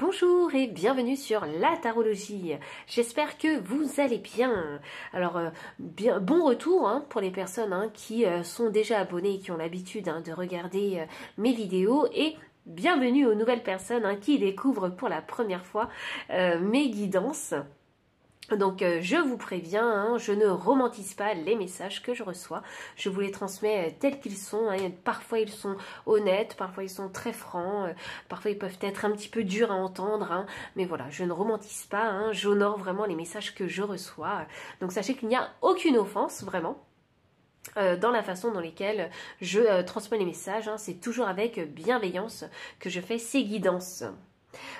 Bonjour et bienvenue sur la tarologie. J'espère que vous allez bien. Alors, bon retour pour les personnes qui sont déjà abonnées et qui ont l'habitude de regarder mes vidéos et bienvenue aux nouvelles personnes qui découvrent pour la première fois mes guidances. Donc je vous préviens, je ne romantise pas les messages que je reçois, je vous les transmets tels qu'ils sont, parfois ils sont honnêtes, parfois ils sont très francs, parfois ils peuvent être un petit peu durs à entendre, mais voilà, je ne romantise pas, j'honore vraiment les messages que je reçois, donc sachez qu'il n'y a aucune offense vraiment. Dans la façon dans laquelle je transmets les messages, c'est toujours avec bienveillance que je fais ces guidances.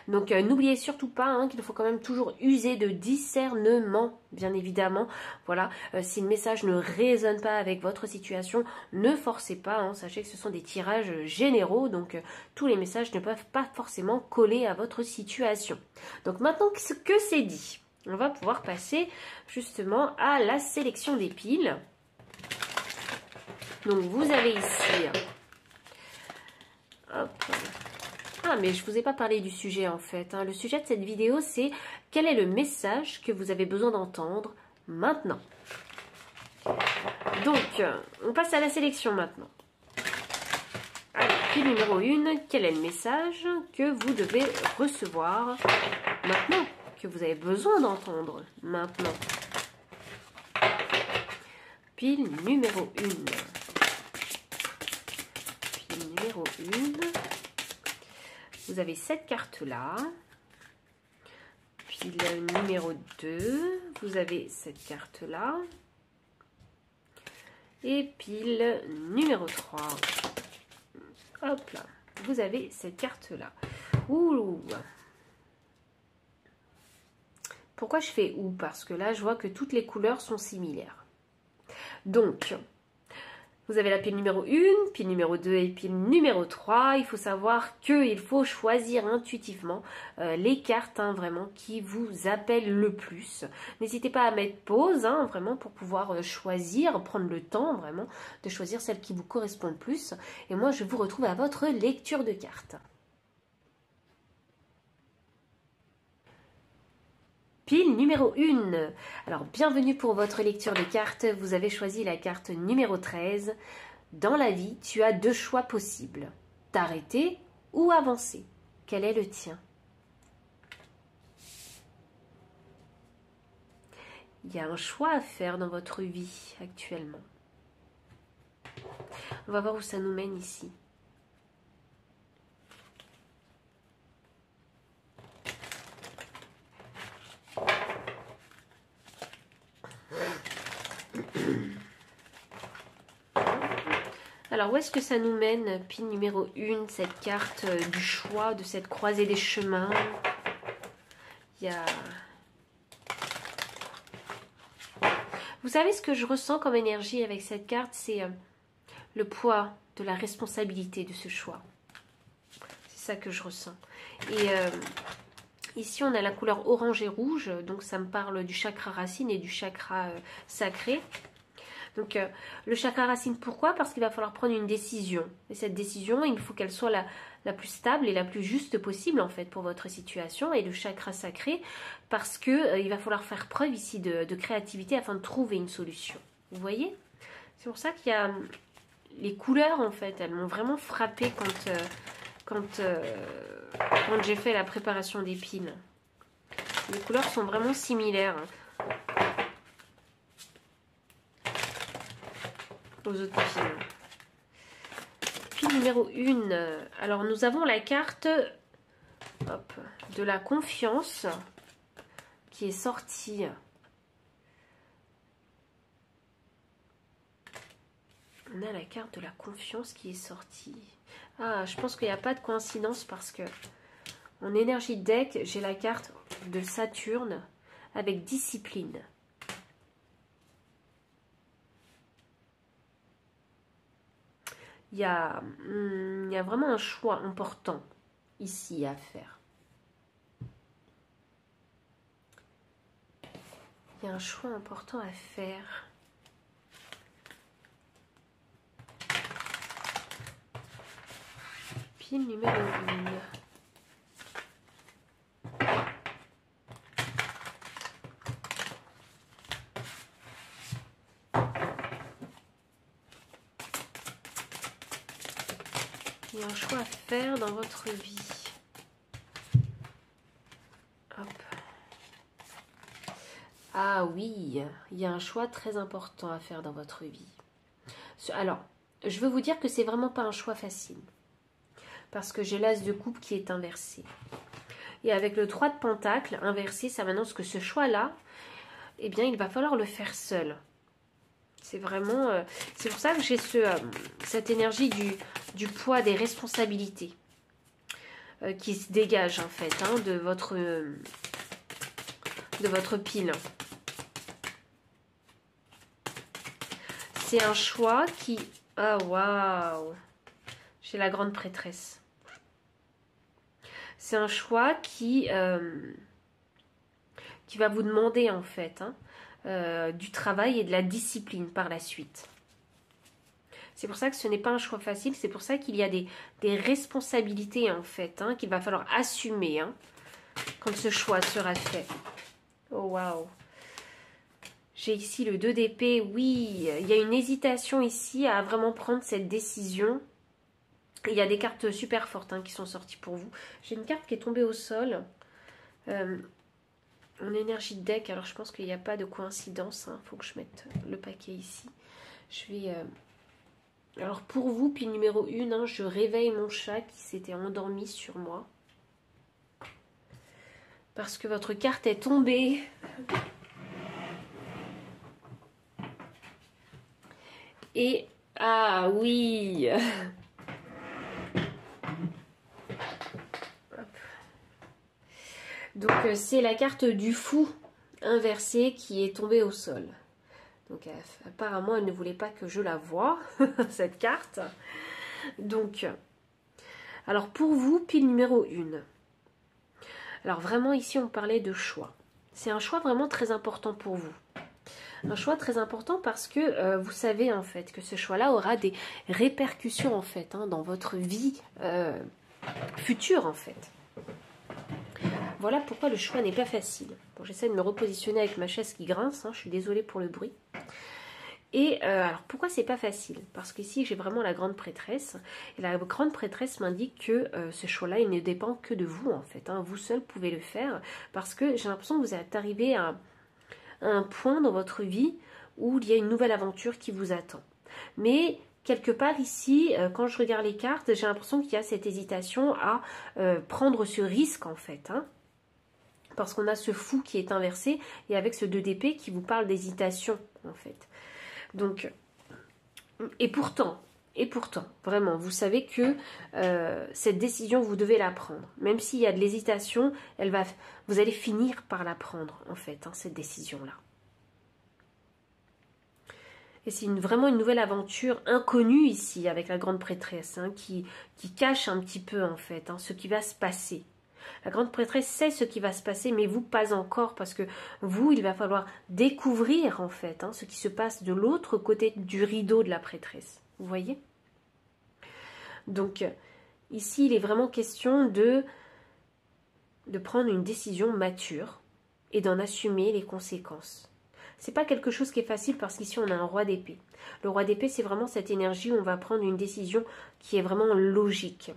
Donc n'oubliez surtout pas qu'il faut quand même toujours user de discernement, bien évidemment. Voilà, si le message ne résonne pas avec votre situation, ne forcez pas. Sachez que ce sont des tirages généraux, donc tous les messages ne peuvent pas forcément coller à votre situation. Donc maintenant que c'est dit, on va pouvoir passer justement à la sélection des piles. Donc vous avez ici... Hop. Ah, mais je ne vous ai pas parlé du sujet en fait. Le sujet de cette vidéo, c'est quel est le message que vous avez besoin d'entendre maintenant. Donc, on passe à la sélection maintenant. Allez, pile numéro 1, quel est le message que vous devez recevoir maintenant, que vous avez besoin d'entendre maintenant. Pile numéro 1. Pile numéro 1. Vous avez cette carte-là. Puis le numéro 2, vous avez cette carte-là. Et pile numéro 3. Hop là, vous avez cette carte-là. Ouh. Pourquoi je fais ouh? Parce que là, je vois que toutes les couleurs sont similaires. Donc... vous avez la pile numéro 1, pile numéro 2 et pile numéro 3. Il faut savoir qu'il faut choisir intuitivement les cartes vraiment qui vous appellent le plus. N'hésitez pas à mettre pause vraiment pour pouvoir choisir, prendre le temps vraiment de choisir celle qui vous correspond le plus. Et moi je vous retrouve à votre lecture de cartes. Pile numéro 1. Alors, bienvenue pour votre lecture de cartes. Vous avez choisi la carte numéro 13. Dans la vie, tu as deux choix possibles. T'arrêter ou avancer. Quel est le tien? Il y a un choix à faire dans votre vie actuellement. On va voir où ça nous mène ici. Alors, où est-ce que ça nous mène, pile numéro 1, cette carte du choix, de cette croisée des chemins? Il y a... Vous savez ce que je ressens comme énergie avec cette carte? C'est le poids de la responsabilité de ce choix. C'est ça que je ressens. Et ici, on a la couleur orange et rouge, donc ça me parle du chakra racine et du chakra sacré. Donc le chakra racine, pourquoi? Parce qu'il va falloir prendre une décision. Et cette décision, il faut qu'elle soit la plus stable et la plus juste possible en fait pour votre situation. Et le chakra sacré, parce que il va falloir faire preuve ici de créativité afin de trouver une solution. Vous voyez? C'est pour ça qu'il y a les couleurs en fait, elles m'ont vraiment frappé quand j'ai fait la préparation des piles. Les couleurs sont vraiment similaires aux autres piles. Pile numéro 1. Alors nous avons la carte de la confiance qui est sortie. On a la carte de la confiance qui est sortie. Ah, je pense qu'il n'y a pas de coïncidence parce que en énergie deck, j'ai la carte de Saturne avec discipline. Il y a vraiment un choix important ici à faire. Il y a un choix important à faire. Pile numéro 1. y a un choix à faire dans votre vie. Hop. Ah oui, il y a un choix très important à faire dans votre vie. Alors, je veux vous dire que c'est vraiment pas un choix facile. Parce que j'ai l'as de coupe qui est inversé. Et avec le 3 de pentacle inversé, ça m'annonce que ce choix-là, eh bien, il va falloir le faire seul. C'est vraiment... c'est pour ça que j'ai cette énergie du poids des responsabilités qui se dégage, en fait, hein, de votre pile. C'est un choix qui... Ah, waouh! J'ai la grande prêtresse. C'est un choix qui va vous demander, en fait, hein, du travail et de la discipline par la suite. C'est pour ça que ce n'est pas un choix facile. C'est pour ça qu'il y a des responsabilités, en fait, hein, qu'il va falloir assumer hein, quand ce choix sera fait. Oh, waouh! J'ai ici le 2 d'épée. Oui, il y a une hésitation ici à vraiment prendre cette décision. Il y a des cartes super fortes hein, qui sont sorties pour vous. J'ai une carte qui est tombée au sol. En énergie de deck. Alors, je pense qu'il n'y a pas de coïncidence. Il faut que je mette le paquet ici. Je vais... Alors, pour vous, pile numéro 1, hein, je réveille mon chat qui s'était endormi sur moi. Parce que votre carte est tombée. Et... Ah oui. Donc c'est la carte du fou inversée qui est tombée au sol. Donc apparemment elle ne voulait pas que je la voie, cette carte. Donc, alors pour vous, pile numéro 1. Alors vraiment ici on parlait de choix. C'est un choix vraiment très important pour vous. Un choix très important parce que vous savez en fait que ce choix-là aura des répercussions en fait hein, dans votre vie future en fait. Voilà pourquoi le choix n'est pas facile. Bon, j'essaie de me repositionner avec ma chaise qui grince, hein, je suis désolée pour le bruit. Et alors pourquoi c'est pas facile? Parce qu'ici j'ai vraiment la grande prêtresse. Et la grande prêtresse m'indique que ce choix-là, il ne dépend que de vous en fait. Hein. Vous seul pouvez le faire parce que j'ai l'impression que vous êtes arrivé à un point dans votre vie où il y a une nouvelle aventure qui vous attend. Mais quelque part ici, quand je regarde les cartes, j'ai l'impression qu'il y a cette hésitation à prendre ce risque en fait. Hein. Parce qu'on a ce fou qui est inversé et avec ce 2 d'épée qui vous parle d'hésitation en fait. Donc, et pourtant, vraiment, vous savez que cette décision, vous devez la prendre. Même s'il y a de l'hésitation, vous allez finir par la prendre en fait, hein, cette décision-là. Et c'est vraiment une nouvelle aventure inconnue ici avec la grande prêtresse hein, qui cache un petit peu en fait hein, ce qui va se passer. La grande prêtresse sait ce qui va se passer, mais vous pas encore, parce que vous, il va falloir découvrir en fait hein, ce qui se passe de l'autre côté du rideau de la prêtresse. Vous voyez? Donc, ici, il est vraiment question de prendre une décision mature et d'en assumer les conséquences. C'est pas quelque chose qui est facile parce qu'ici, on a un roi d'épée. Le roi d'épée, c'est vraiment cette énergie où on va prendre une décision qui est vraiment logique.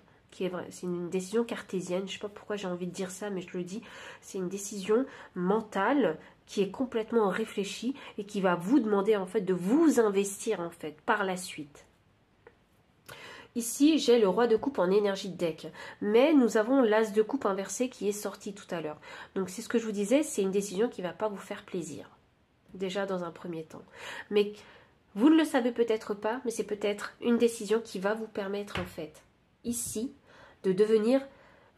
C'est une décision cartésienne, je ne sais pas pourquoi j'ai envie de dire ça, mais je le dis, c'est une décision mentale qui est complètement réfléchie et qui va vous demander en fait de vous investir en fait par la suite. Ici, j'ai le roi de coupe en énergie de deck, mais nous avons l'as de coupe inversé qui est sorti tout à l'heure. Donc c'est ce que je vous disais, c'est une décision qui ne va pas vous faire plaisir, déjà dans un premier temps. Mais vous ne le savez peut-être pas, mais c'est peut-être une décision qui va vous permettre en fait, ici, de devenir,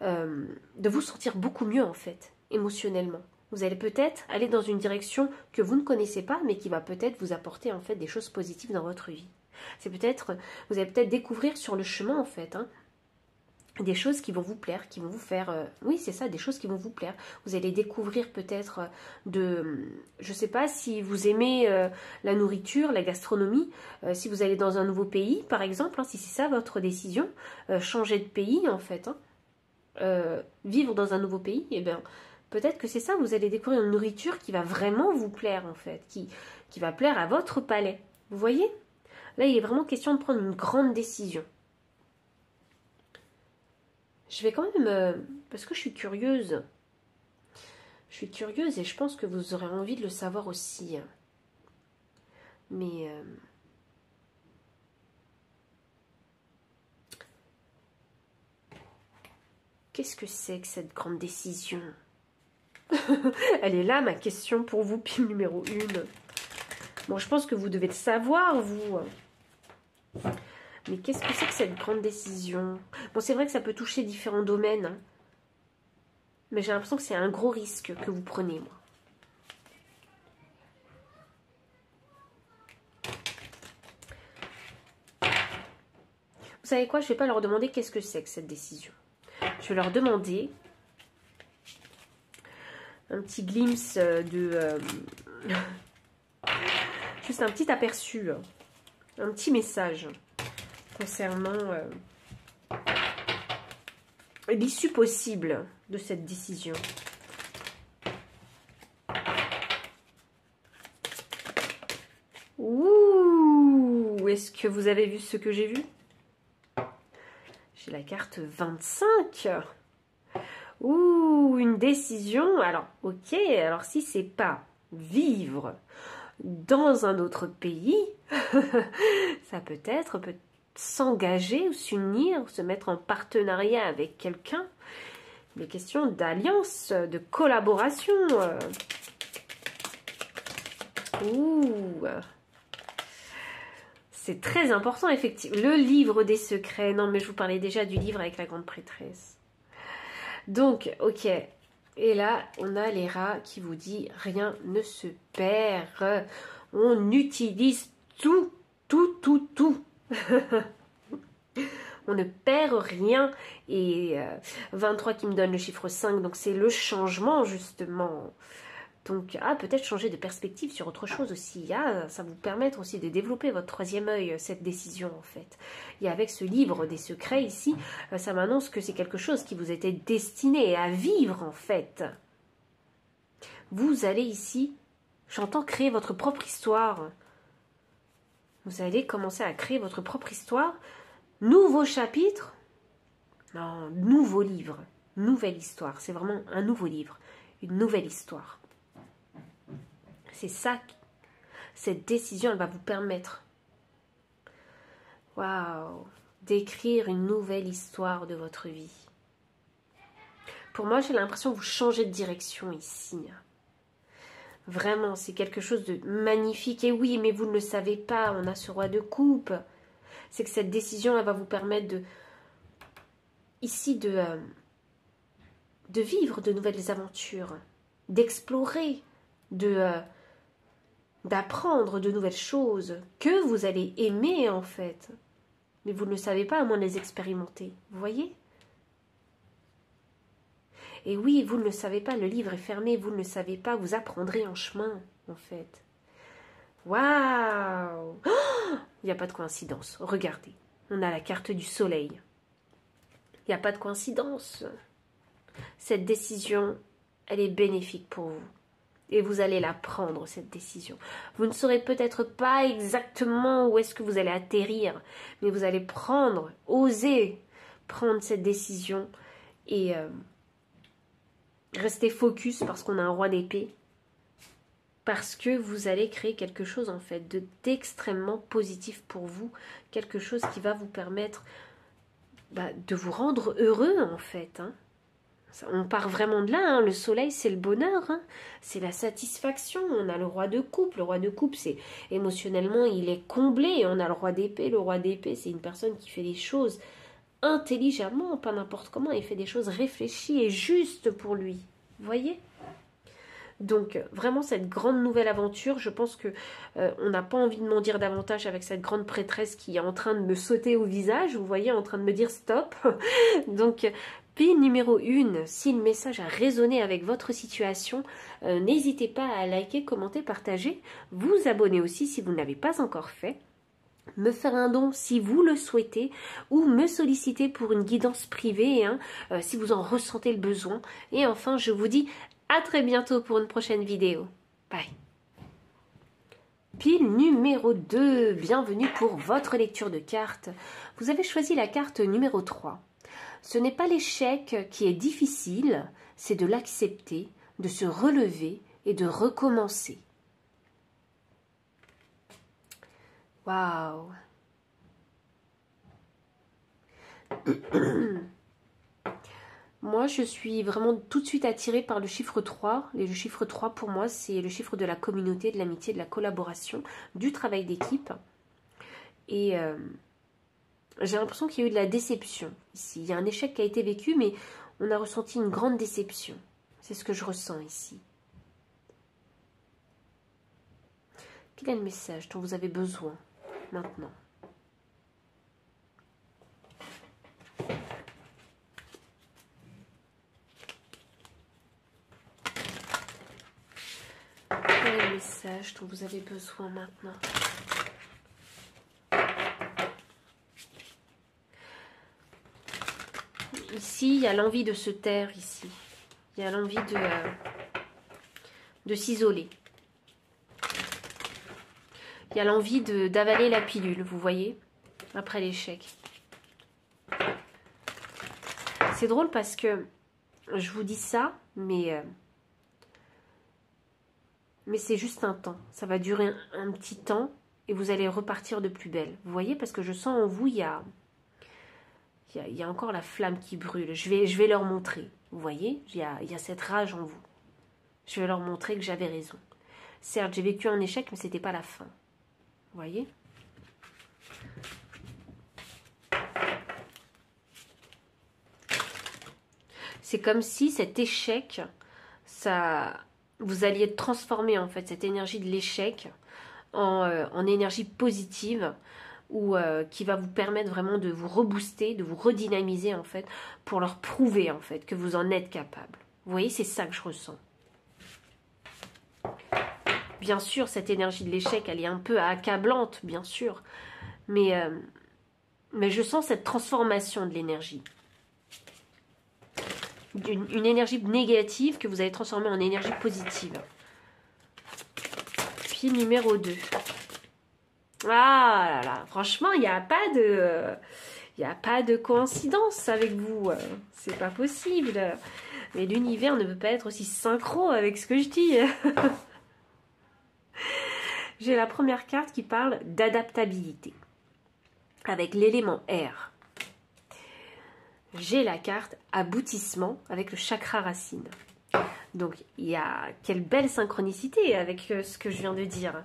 de vous sentir beaucoup mieux en fait, émotionnellement. Vous allez peut-être aller dans une direction que vous ne connaissez pas, mais qui va peut-être vous apporter en fait des choses positives dans votre vie. C'est peut-être, vous allez peut-être découvrir sur le chemin en fait, hein, des choses qui vont vous plaire, qui vont vous faire, oui c'est ça, des choses qui vont vous plaire. Vous allez découvrir peut-être je sais pas si vous aimez la nourriture, la gastronomie, si vous allez dans un nouveau pays par exemple, hein, si c'est ça votre décision, changer de pays en fait, hein, vivre dans un nouveau pays, et bien peut-être que c'est ça, vous allez découvrir une nourriture qui va vraiment vous plaire en fait, qui va plaire à votre palais. Vous voyez? Là il est vraiment question de prendre une grande décision. Je vais quand même... parce que je suis curieuse. Je suis curieuse et je pense que vous aurez envie de le savoir aussi. Mais... qu'est-ce que c'est que cette grande décision? Elle est là, ma question pour vous, pile numéro 1. Bon, je pense que vous devez le savoir, vous. Mais qu'est-ce que c'est que cette grande décision? Bon, c'est vrai que ça peut toucher différents domaines. Hein. Mais j'ai l'impression que c'est un gros risque que vous prenez, moi. Vous savez quoi? Je ne vais pas leur demander qu'est-ce que c'est que cette décision. Je vais leur demander un petit glimpse de... juste un petit aperçu, un petit message concernant l'issue possible de cette décision. Ouh, est-ce que vous avez vu ce que j'ai vu? J'ai la carte 25. Ouh, une décision. Alors, ok, alors si c'est pas vivre dans un autre pays, ça peut être s'engager ou s'unir, se mettre en partenariat avec quelqu'un. Des questions d'alliance, de collaboration. Ouh, c'est très important, effectivement. Le livre des secrets. Non, mais je vous parlais déjà du livre avec la grande prêtresse. Donc, ok. Et là, on a les rats qui vous dit rien ne se perd. On utilise tout, tout, tout, tout. On ne perd rien. Et 23 qui me donne le chiffre 5, donc c'est le changement, justement. Donc, peut-être changer de perspective sur autre chose aussi. Ça vous permettre aussi de développer votre troisième œil, cette décision, en fait. Et avec ce livre des secrets, ici, ça m'annonce que c'est quelque chose qui vous était destiné à vivre, en fait. Vous allez ici, j'entends créer votre propre histoire. Vous allez commencer à créer votre propre histoire. Nouveau chapitre. Non, nouveau livre. Nouvelle histoire. C'est vraiment un nouveau livre. Une nouvelle histoire. C'est ça, cette décision, elle va vous permettre, waouh, d'écrire une nouvelle histoire de votre vie. Pour moi, j'ai l'impression que vous changez de direction ici. Vraiment, c'est quelque chose de magnifique. Et oui, mais vous ne le savez pas, on a ce roi de coupe. C'est que cette décision, elle va vous permettre de, ici, de vivre de nouvelles aventures, d'explorer, d'apprendre de nouvelles choses que vous allez aimer en fait. Mais vous ne le savez pas à moins de les expérimenter. Vous voyez? Et oui, vous ne le savez pas, le livre est fermé, vous ne le savez pas, vous apprendrez en chemin en fait. Waouh! Il n'y a pas de coïncidence. Regardez, on a la carte du soleil. Il n'y a pas de coïncidence. Cette décision, elle est bénéfique pour vous. Et vous allez la prendre, cette décision. Vous ne saurez peut-être pas exactement où est-ce que vous allez atterrir, mais vous allez oser prendre cette décision et rester focus parce qu'on a un roi d'épée. Parce que vous allez créer quelque chose en fait d'extrêmement positif pour vous. Quelque chose qui va vous permettre de vous rendre heureux en fait, hein. On part vraiment de là, hein. Le soleil c'est le bonheur, hein. C'est la satisfaction. On a le roi de coupe. Le roi de coupe, c'est émotionnellement, il est comblé. Et on a le roi d'épée. Le roi d'épée, c'est une personne qui fait les choses intelligemment, pas n'importe comment. Il fait des choses réfléchies et justes pour lui. Vous voyez? Donc vraiment cette grande nouvelle aventure, je pense que on n'a pas envie de m'en dire davantage avec cette grande prêtresse qui est en train de me sauter au visage, vous voyez, en train de me dire stop. Donc pile numéro 1, si le message a résonné avec votre situation, n'hésitez pas à liker, commenter, partager, vous abonner aussi si vous ne l'avez pas encore fait, me faire un don si vous le souhaitez, ou me solliciter pour une guidance privée, hein, si vous en ressentez le besoin. Et enfin, je vous dis à très bientôt pour une prochaine vidéo. Bye. Pile numéro 2, bienvenue pour votre lecture de cartes. Vous avez choisi la carte numéro 3. Ce n'est pas l'échec qui est difficile, c'est de l'accepter, de se relever et de recommencer. Waouh! Moi, je suis vraiment tout de suite attirée par le chiffre 3. Et le chiffre 3, pour moi, c'est le chiffre de la communauté, de l'amitié, de la collaboration, du travail d'équipe. Et j'ai l'impression qu'il y a eu de la déception ici. Il y a un échec qui a été vécu, mais on a ressenti une grande déception. C'est ce que je ressens ici. Quel est le message dont vous avez besoin maintenant? Quel est le message dont vous avez besoin maintenant? Ici, il y a l'envie de se taire, ici. Il y a l'envie de s'isoler. Il y a l'envie d'avaler la pilule, vous voyez, après l'échec. C'est drôle parce que je vous dis ça, mais c'est juste un temps. Ça va durer un petit temps et vous allez repartir de plus belle. Vous voyez, parce que je sens en vous, il y a encore la flamme qui brûle. Je vais leur montrer. Vous voyez, il y a cette rage en vous. Je vais leur montrer que j'avais raison. Certes, j'ai vécu un échec, mais ce n'était pas la fin. Vous voyez? C'est comme si cet échec, vous alliez transformer en fait cette énergie de l'échec en énergie positive ou qui va vous permettre vraiment de vous rebooster, de vous redynamiser en fait pour leur prouver en fait que vous en êtes capable. Vous voyez, c'est ça que je ressens. Bien sûr, cette énergie de l'échec, elle est un peu accablante, bien sûr. Mais je sens cette transformation de l'énergie. Une énergie négative que vous allez transformer en énergie positive. Puis numéro 2. Ah là là, franchement, il n'y a pas de coïncidence avec vous. C'est pas possible. Mais l'univers ne peut pas être aussi synchro avec ce que je dis. J'ai la première carte qui parle d'adaptabilité, avec l'élément air. J'ai la carte aboutissement avec le chakra racine. Donc, quelle belle synchronicité avec ce que je viens de dire.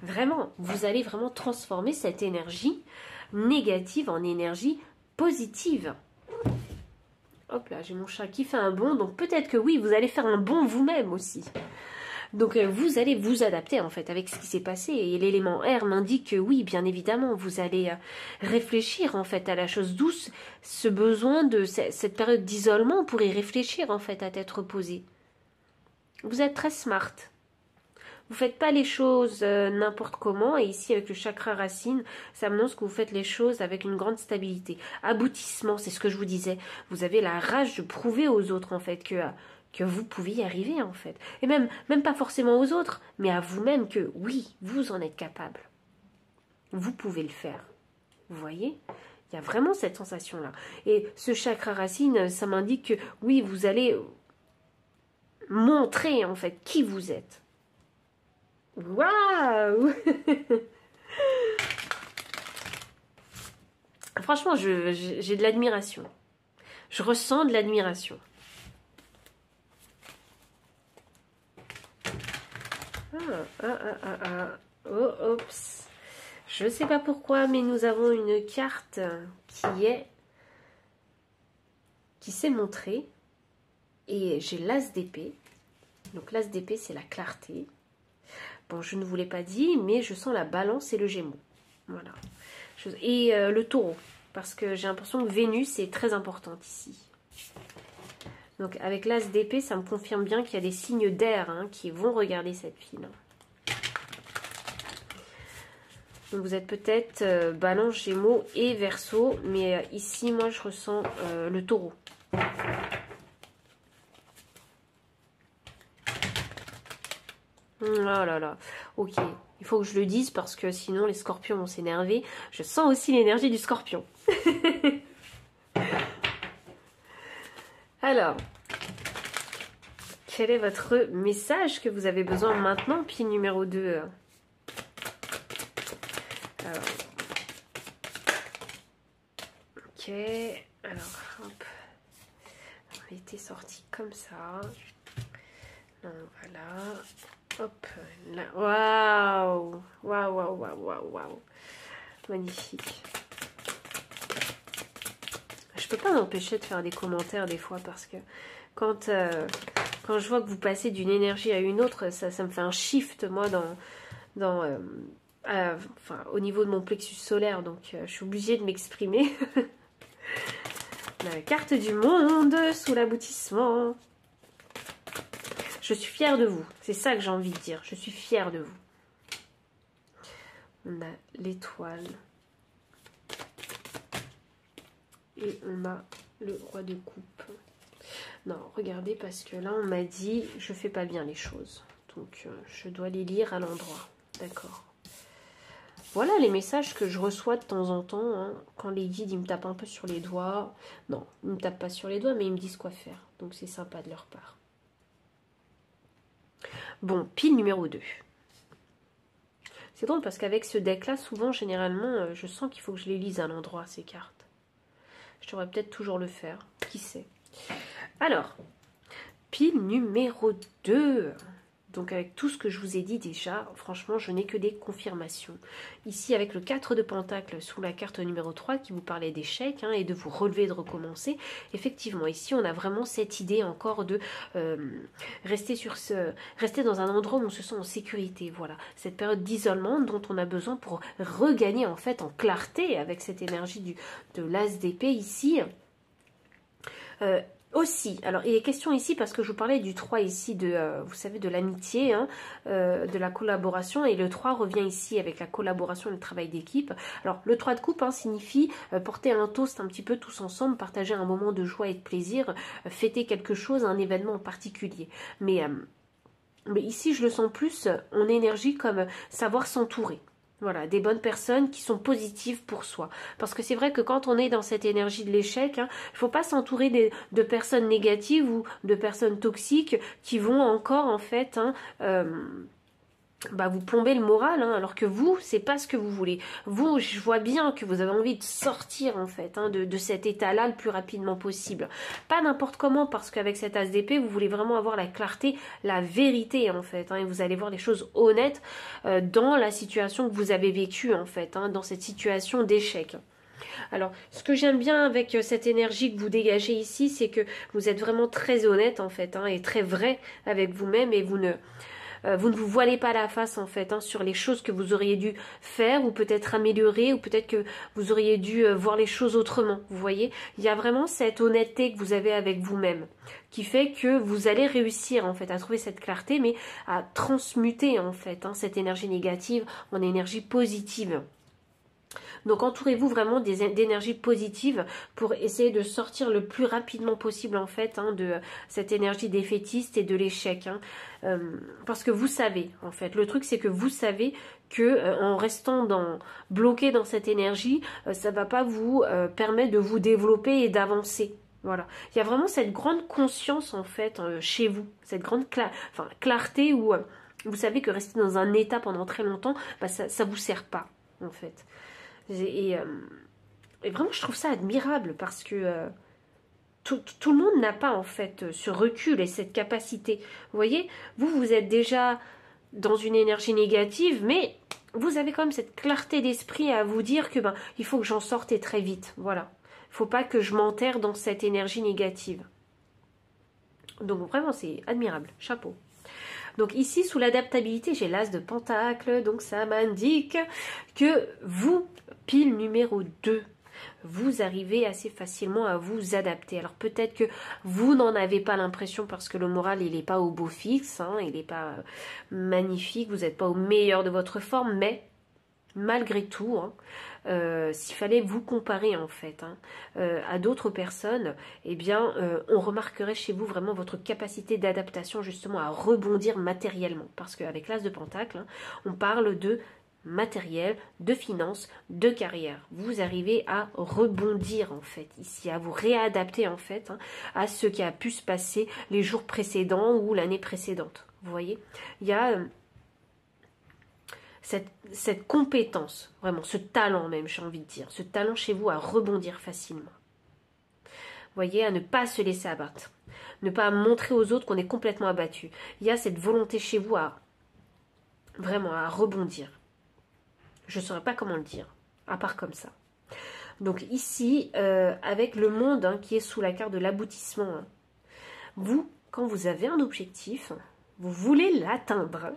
Vraiment, vous allez vraiment transformer cette énergie négative en énergie positive. Hop là, j'ai mon chat qui fait un bond, donc peut-être que oui, vous allez faire un bond vous-même aussi. Donc vous allez vous adapter en fait avec ce qui s'est passé et l'élément R m'indique que oui, bien évidemment, vous allez réfléchir en fait à la chose douce, ce besoin de cette période d'isolement pour y réfléchir en fait à tête reposée. Vous êtes très smart. Vous faites pas les choses n'importe comment et ici avec le chakra racine, ça m'annonce que vous faites les choses avec une grande stabilité. Aboutissement, c'est ce que je vous disais. Vous avez la rage de prouver aux autres en fait que vous pouvez y arriver en fait. Et même pas forcément aux autres, mais à vous-même que oui, vous en êtes capable. Vous pouvez le faire. Vous voyez? Il y a vraiment cette sensation-là. Et ce chakra racine, ça m'indique que oui, vous allez montrer en fait qui vous êtes. Waouh! Franchement, j'ai de l'admiration. Je ressens de l'admiration. Oh, oups. Je ne sais pas pourquoi, mais nous avons une carte qui s'est montrée. Et j'ai l'as d'épée. Donc l'as d'épée, c'est la clarté. Bon, je ne vous l'ai pas dit, mais je sens la balance et le gémeau. Voilà. Et le taureau. Parce que j'ai l'impression que Vénus est très importante ici. Donc avec l'as d'épée, ça me confirme bien qu'il y a des signes d'air qui vont regarder cette file. Donc vous êtes peut-être balance, gémeaux et verseau. Mais ici, moi, je ressens le taureau. Oh là là, ok, il faut que je le dise parce que sinon les scorpions vont s'énerver. Je sens aussi l'énergie du scorpion. Alors, quel est votre message que vous avez besoin maintenant? Pile numéro 2. Alors, ok. Alors, hop. On était sorti comme ça. Donc, voilà. Hop. Là. Waouh. Waouh, waouh, waouh, waouh, waouh. Magnifique. Je peux pas m'empêcher de faire des commentaires des fois parce que quand je vois que vous passez d'une énergie à une autre, ça me fait un shift moi enfin, au niveau de mon plexus solaire, donc je suis obligée de m'exprimer. La carte du monde sous l'aboutissement. Je suis fière de vous, c'est ça que j'ai envie de dire, je suis fière de vous. On a l'étoile. Et on a le roi de coupe. Non, regardez, parce que là, on m'a dit, je fais pas bien les choses. Donc, je dois les lire à l'endroit. D'accord. Voilà les messages que je reçois de temps en temps. Hein, quand les guides, ils me tapent un peu sur les doigts. Non, ils ne me tapent pas sur les doigts, mais ils me disent quoi faire. Donc, c'est sympa de leur part. Bon, pile numéro 2. C'est drôle parce qu'avec ce deck-là, souvent, généralement, je sens qu'il faut que je les lise à l'endroit, ces cartes. Je devrais peut-être toujours le faire. Qui sait? Alors, pile numéro 2. Donc avec tout ce que je vous ai dit déjà, franchement, je n'ai que des confirmations. Ici, avec le 4 de Pentacle sous la carte numéro 3 qui vous parlait d'échec et de vous relever, de recommencer. Effectivement, ici, on a vraiment cette idée encore de rester dans un endroit où on se sent en sécurité. Voilà, cette période d'isolement dont on a besoin pour regagner en fait en clarté avec cette énergie de l'as d'épée ici. Aussi, alors il est question ici parce que je vous parlais du 3 ici, vous savez, de l'amitié, hein, de la collaboration, et le 3 revient ici avec la collaboration et le travail d'équipe. Alors le 3 de coupe signifie porter un toast un petit peu tous ensemble, partager un moment de joie et de plaisir, fêter quelque chose, un événement en particulier. Mais ici je le sens plus en énergie comme savoir s'entourer. Voilà, des bonnes personnes qui sont positives pour soi. Parce que c'est vrai que quand on est dans cette énergie de l'échec, il ne faut pas s'entourer de personnes négatives ou de personnes toxiques qui vont encore en fait vous plomber le moral, alors que vous, c'est pas ce que vous voulez. Vous, je vois bien que vous avez envie de sortir en fait de cet état-là le plus rapidement possible. Pas n'importe comment, parce qu'avec cet as d'épée, vous voulez vraiment avoir la clarté, la vérité en fait, et vous allez voir les choses honnêtes dans la situation que vous avez vécue en fait, dans cette situation d'échec. Alors, ce que j'aime bien avec cette énergie que vous dégagez ici, c'est que vous êtes vraiment très honnête en fait, et très vrai avec vous-même, et vous ne vous voilez pas la face en fait sur les choses que vous auriez dû faire ou peut-être améliorer, ou peut-être que vous auriez dû voir les choses autrement. Vous voyez, il y a vraiment cette honnêteté que vous avez avec vous-même qui fait que vous allez réussir en fait à trouver cette clarté, mais à transmuter en fait cette énergie négative en énergie positive. Donc entourez-vous vraiment d'énergie positive pour essayer de sortir le plus rapidement possible en fait de cette énergie défaitiste et de l'échec. Parce que vous savez en fait, le truc c'est que vous savez que en restant bloqué dans cette énergie, ça va pas vous permettre de vous développer et d'avancer. Voilà, il y a vraiment cette grande conscience en fait chez vous, cette grande clarté où vous savez que rester dans un état pendant très longtemps, ça vous sert pas en fait. Et vraiment, je trouve ça admirable parce que tout le monde n'a pas en fait ce recul et cette capacité. Vous voyez, vous êtes déjà dans une énergie négative, mais vous avez quand même cette clarté d'esprit à vous dire que il faut que j'en sorte et très vite. Voilà, il ne faut pas que je m'enterre dans cette énergie négative. Donc vraiment, c'est admirable. Chapeau. Donc ici, sous l'adaptabilité, j'ai l'as de Pentacle, donc ça m'indique que vous, pile numéro 2, vous arrivez assez facilement à vous adapter. Alors peut-être que vous n'en avez pas l'impression parce que le moral, il n'est pas au beau fixe, il n'est pas magnifique, vous n'êtes pas au meilleur de votre forme, mais malgré tout, s'il fallait vous comparer en fait à d'autres personnes, eh bien on remarquerait chez vous vraiment votre capacité d'adaptation justement à rebondir matériellement, parce qu'avec l'as de Pentacle, on parle de matériel, de finances, de carrière. Vous arrivez à rebondir en fait ici, à vous réadapter en fait à ce qui a pu se passer les jours précédents ou l'année précédente. Vous voyez, il y a cette compétence, vraiment, ce talent même, j'ai envie de dire, ce talent chez vous à rebondir facilement. Vous voyez, à ne pas se laisser abattre, ne pas montrer aux autres qu'on est complètement abattu. Il y a cette volonté chez vous à vraiment à rebondir. Je ne saurais pas comment le dire, à part comme ça. Donc ici, avec le monde qui est sous la carte de l'aboutissement, vous, quand vous avez un objectif, vous voulez l'atteindre.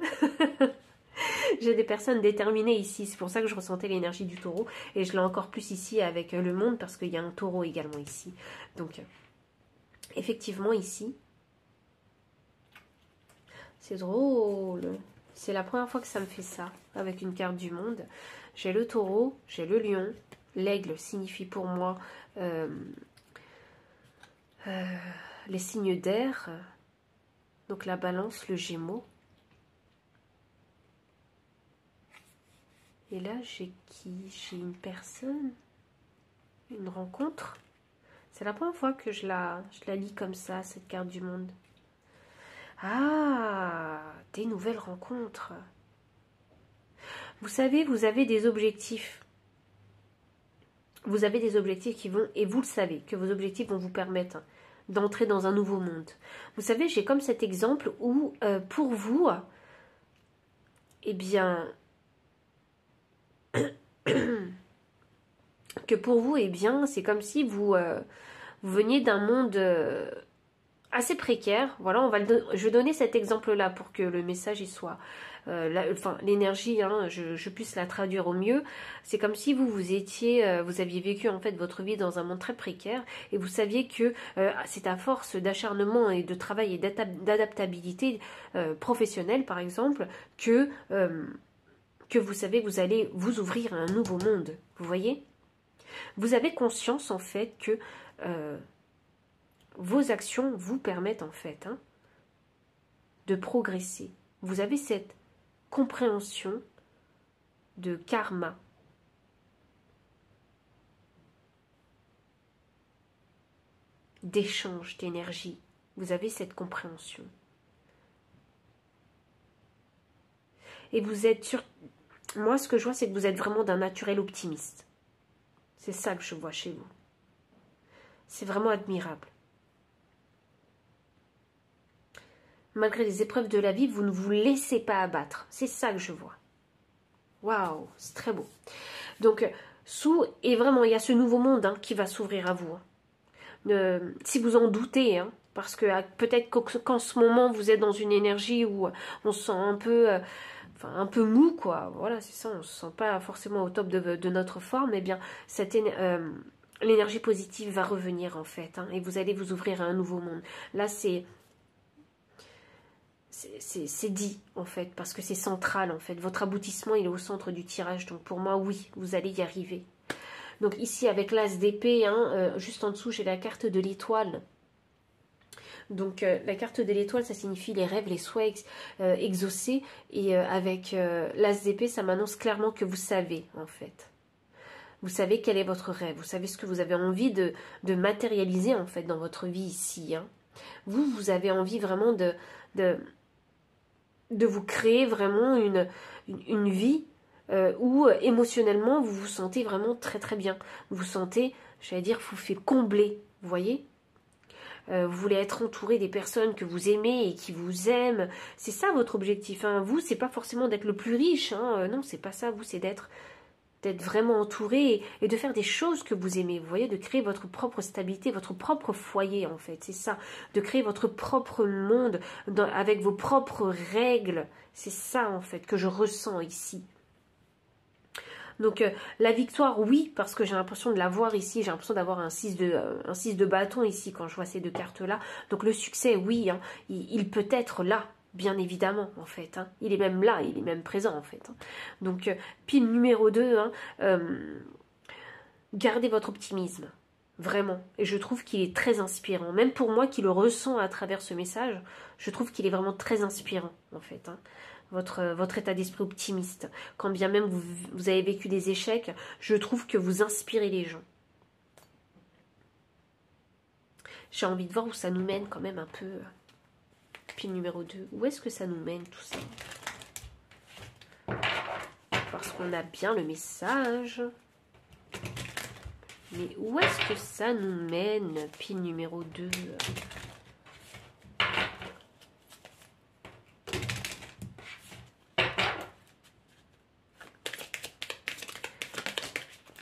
J'ai des personnes déterminées ici, c'est pour ça que je ressentais l'énergie du taureau, et je l'ai encore plus ici avec le monde, parce qu'il y a un taureau également ici. Donc, effectivement ici, c'est drôle, c'est la première fois que ça me fait ça, avec une carte du monde. J'ai le taureau, j'ai le lion, l'aigle signifie pour moi les signes d'air, donc la balance, le gémeau. Et là, j'ai qui? J'ai une personne, une rencontre. C'est la première fois que je la lis comme ça, cette carte du monde. Ah, des nouvelles rencontres. Vous savez, vous avez des objectifs. Vous avez des objectifs qui vont, et vous le savez, que vos objectifs vont vous permettre d'entrer dans un nouveau monde. Vous savez, j'ai comme cet exemple où, pour vous, eh bien, que pour vous, eh bien, c'est comme si vous, vous veniez d'un monde assez précaire. Voilà, je vais donner cet exemple-là pour que le message y soit, enfin, l'énergie, je puisse la traduire au mieux. C'est comme si vous aviez vécu en fait votre vie dans un monde très précaire et vous saviez que c'est à force d'acharnement et de travail et d'adaptabilité professionnelle, par exemple, que vous savez, vous allez vous ouvrir à un nouveau monde. Vous voyez? Vous avez conscience en fait que vos actions vous permettent en fait de progresser. Vous avez cette compréhension de karma. D'échange d'énergie. Vous avez cette compréhension. Et vous êtes sur... Moi, ce que je vois, c'est que vous êtes vraiment d'un naturel optimiste. C'est ça que je vois chez vous. C'est vraiment admirable. Malgré les épreuves de la vie, vous ne vous laissez pas abattre. C'est ça que je vois. Waouh, c'est très beau. Donc, et vraiment, il y a ce nouveau monde qui va s'ouvrir à vous. Si vous en doutez, parce que peut-être qu'en ce moment, vous êtes dans une énergie où on se sent un peu mou, quoi. Voilà, c'est ça, on ne se sent pas forcément au top de notre forme. Eh bien, l'énergie positive va revenir, en fait. Et vous allez vous ouvrir à un nouveau monde. Là, c'est dit, en fait, parce que c'est central, en fait. Votre aboutissement, il est au centre du tirage. Donc, pour moi, oui, vous allez y arriver. Donc, ici, avec l'as d'épée, juste en dessous, j'ai la carte de l'étoile. Donc, la carte de l'étoile, ça signifie les rêves, les souhaits exaucés. Et avec l'as d'épée, ça m'annonce clairement que vous savez, en fait. Vous savez quel est votre rêve. Vous savez ce que vous avez envie de matérialiser, en fait, dans votre vie ici. Vous avez envie vraiment de vous créer vraiment une vie où émotionnellement vous vous sentez vraiment très très bien. Vous vous sentez, j'allais dire, vous fait combler, vous voyez. Vous voulez être entouré des personnes que vous aimez et qui vous aiment. C'est ça votre objectif. Vous, c'est pas forcément d'être le plus riche. Non, c'est pas ça. Vous, c'est d'être vraiment entouré et de faire des choses que vous aimez. Vous voyez, de créer votre propre stabilité, votre propre foyer en fait. C'est ça. De créer votre propre monde avec vos propres règles. C'est ça en fait que je ressens ici. Donc la victoire, oui, parce que j'ai l'impression de l'avoir ici, j'ai l'impression d'avoir un 6 de bâton ici quand je vois ces deux cartes-là. Donc le succès, oui, il peut être là, bien évidemment, en fait. Il est même là, il est même présent, en fait. Donc pile numéro 2, gardez votre optimisme, vraiment. Et je trouve qu'il est très inspirant. Même pour moi qui le ressens à travers ce message, je trouve qu'il est vraiment très inspirant, en fait. votre état d'esprit optimiste. Quand bien même vous avez vécu des échecs, je trouve que vous inspirez les gens. J'ai envie de voir où ça nous mène quand même un peu. Pile numéro 2. Où est-ce que ça nous mène tout ça? Parce qu'on a bien le message. Mais où est-ce que ça nous mène? Pile numéro 2.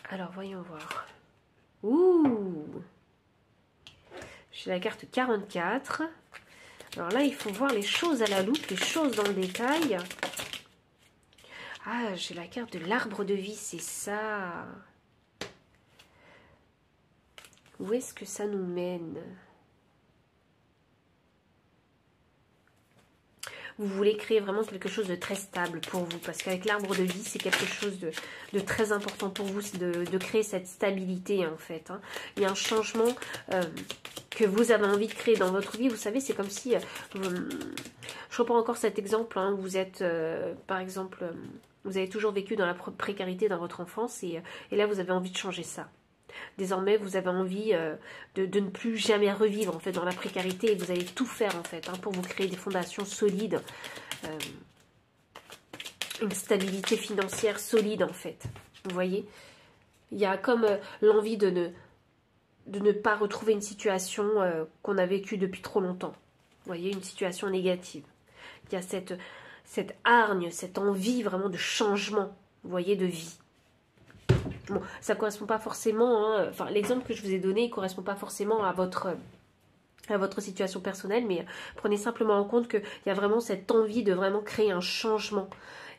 Alors, voyons voir. Ouh! J'ai la carte 44. Alors là, il faut voir les choses à la loupe, les choses dans le détail. Ah, j'ai la carte de l'arbre de vie, c'est ça. Où est-ce que ça nous mène? Vous voulez créer vraiment quelque chose de très stable pour vous. Parce qu'avec l'arbre de vie, c'est quelque chose de très important pour vous. C'est de créer cette stabilité, en fait. Hein. Il y a un changement que vous avez envie de créer dans votre vie. Vous savez, c'est comme si... je reprends encore cet exemple. Hein, vous êtes, par exemple... vous avez toujours vécu dans la précarité dans votre enfance. Et là, vous avez envie de changer ça. Désormais, vous avez envie de ne plus jamais revivre en fait dans la précarité et vous allez tout faire en fait hein, pour vous créer des fondations solides, une stabilité financière solide en fait. Vous voyez, il y a comme l'envie de ne pas retrouver une situation qu'on a vécue depuis trop longtemps. Vous voyez, une situation négative. Il y a cette hargne, cette envie vraiment de changement, vous voyez, de vie. Bon, ça ne correspond pas forcément, hein, enfin l'exemple que je vous ai donné ne correspond pas forcément à votre situation personnelle, mais prenez simplement en compte qu'il y a vraiment cette envie de vraiment créer un changement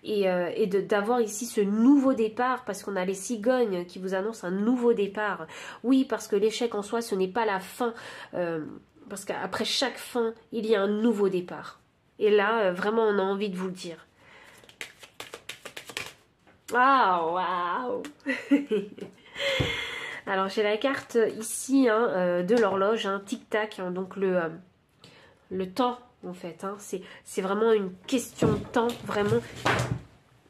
et d'avoir ici ce nouveau départ, parce qu'on a les cigognes qui vous annoncent un nouveau départ. Oui, parce que l'échec en soi, ce n'est pas la fin, parce qu'après chaque fin, il y a un nouveau départ. Et là, vraiment, on a envie de vous le dire. Waouh! Alors j'ai la carte ici hein, de l'horloge, hein, tic-tac, hein, donc le temps en fait. Hein, c'est vraiment une question de temps, vraiment.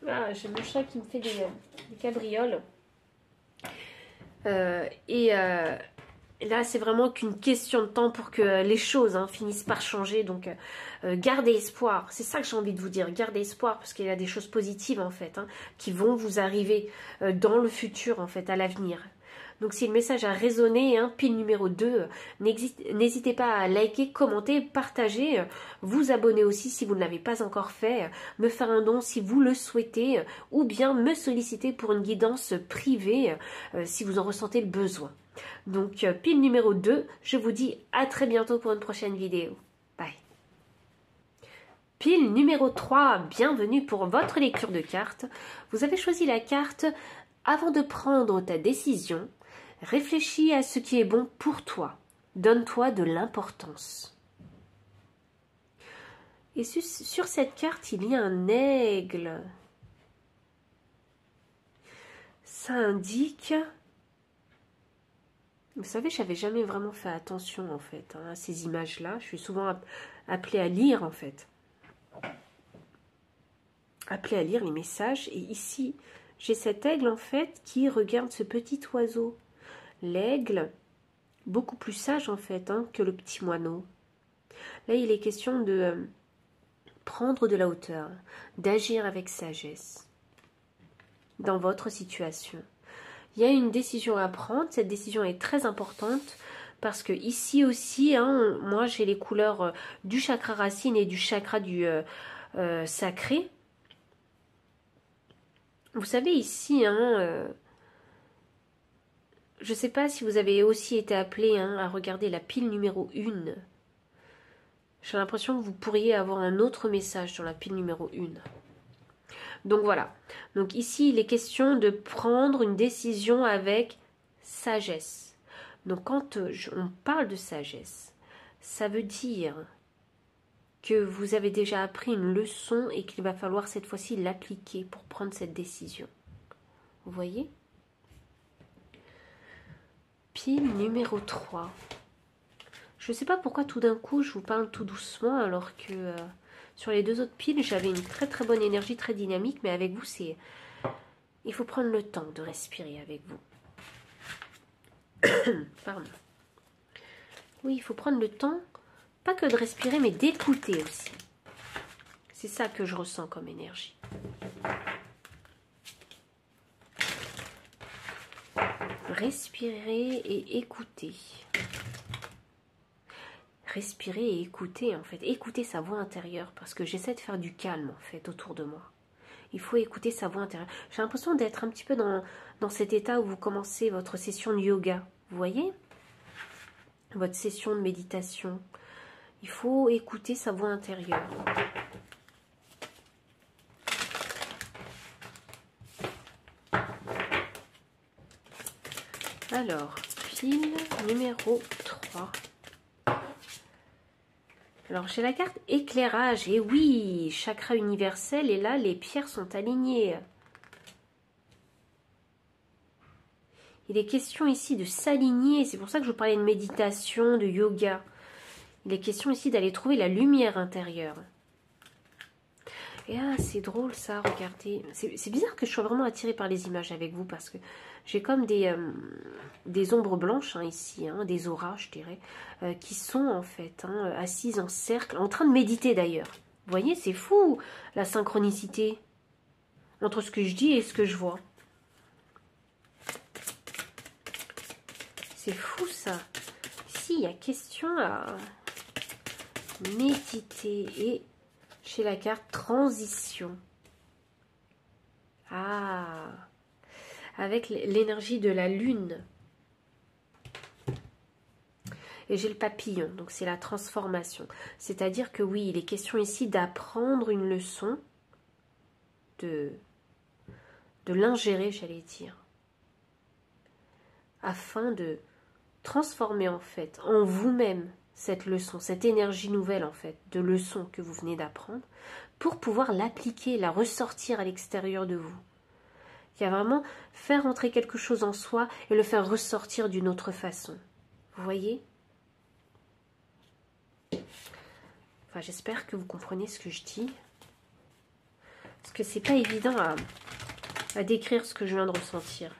Ah, j'ai mon chat qui me fait des cabrioles. Là, c'est vraiment qu'une question de temps pour que les choses hein, finissent par changer. Donc, gardez espoir. C'est ça que j'ai envie de vous dire. Gardez espoir parce qu'il y a des choses positives, en fait, hein, qui vont vous arriver dans le futur, en fait, à l'avenir. Donc, si le message a résonné, hein, pile numéro 2, n'hésitez pas à liker, commenter, partager, vous abonner aussi si vous ne l'avez pas encore fait, me faire un don si vous le souhaitez, ou bien me solliciter pour une guidance privée si vous en ressentez le besoin. Donc, pile numéro 2, je vous dis à très bientôt pour une prochaine vidéo. Bye. Pile numéro 3, bienvenue pour votre lecture de cartes. Vous avez choisi la carte « Avant de prendre ta décision, réfléchis à ce qui est bon pour toi. Donne-toi de l'importance. » Et sur cette carte, il y a un aigle. Ça indique... Vous savez, j'avais jamais vraiment fait attention en fait hein, à ces images-là. Je suis souvent appelée à lire en fait. Appelée à lire les messages. Et ici, j'ai cet aigle en fait qui regarde ce petit oiseau. L'aigle, beaucoup plus sage en fait hein, que le petit moineau. Là, il est question de prendre de la hauteur, d'agir avec sagesse dans votre situation. Il y a une décision à prendre, cette décision est très importante parce que ici aussi, hein, moi j'ai les couleurs du chakra racine et du chakra du sacré. Vous savez ici, hein, je ne sais pas si vous avez aussi été appelé hein, à regarder la pile numéro 1. J'ai l'impression que vous pourriez avoir un autre message sur la pile numéro 1. Donc voilà, donc ici il est question de prendre une décision avec sagesse. Donc quand on parle de sagesse, ça veut dire que vous avez déjà appris une leçon et qu'il va falloir cette fois-ci l'appliquer pour prendre cette décision. Vous voyez? Pile numéro 3. Je ne sais pas pourquoi tout d'un coup je vous parle tout doucement alors que Sur les deux autres piles, j'avais une très très bonne énergie, très dynamique, mais avec vous, il faut prendre le temps de respirer avec vous. Pardon. Oui, il faut prendre le temps, pas que de respirer, mais d'écouter aussi. C'est ça que je ressens comme énergie. Respirer et écouter. Respirer et écouter, en fait. Écouter sa voix intérieure, parce que j'essaie de faire du calme, en fait, autour de moi. Il faut écouter sa voix intérieure. J'ai l'impression d'être un petit peu dans cet état où vous commencez votre session de yoga. Vous voyez? Votre session de méditation. Il faut écouter sa voix intérieure. Alors, pile numéro 3. Alors, j'ai la carte éclairage. Et oui, chakra universel. Et là, les pierres sont alignées. Il est question ici de s'aligner. C'est pour ça que je parlais de méditation, de yoga. Il est question ici d'aller trouver la lumière intérieure. Et ah, c'est drôle ça, regardez. C'est bizarre que je sois vraiment attirée par les images avec vous parce que j'ai comme des ombres blanches ici, des auras, je dirais, qui sont en fait assises en cercle, en train de méditer d'ailleurs. Vous voyez, c'est fou la synchronicité entre ce que je dis et ce que je vois. C'est fou ça. Ici, il y a question à méditer et chez la carte transition. Ah, avec l'énergie de la lune. Et j'ai le papillon, donc c'est la transformation. C'est-à-dire que oui, il est question ici d'apprendre une leçon, de l'ingérer, j'allais dire, afin de transformer en fait en vous-même cette leçon, cette énergie nouvelle en fait, de leçon que vous venez d'apprendre, pour pouvoir l'appliquer, la ressortir à l'extérieur de vous. Il y a vraiment faire entrer quelque chose en soi et le faire ressortir d'une autre façon. Vous voyez? Enfin, j'espère que vous comprenez ce que je dis. Parce que c'est pas évident à décrire ce que je viens de ressentir.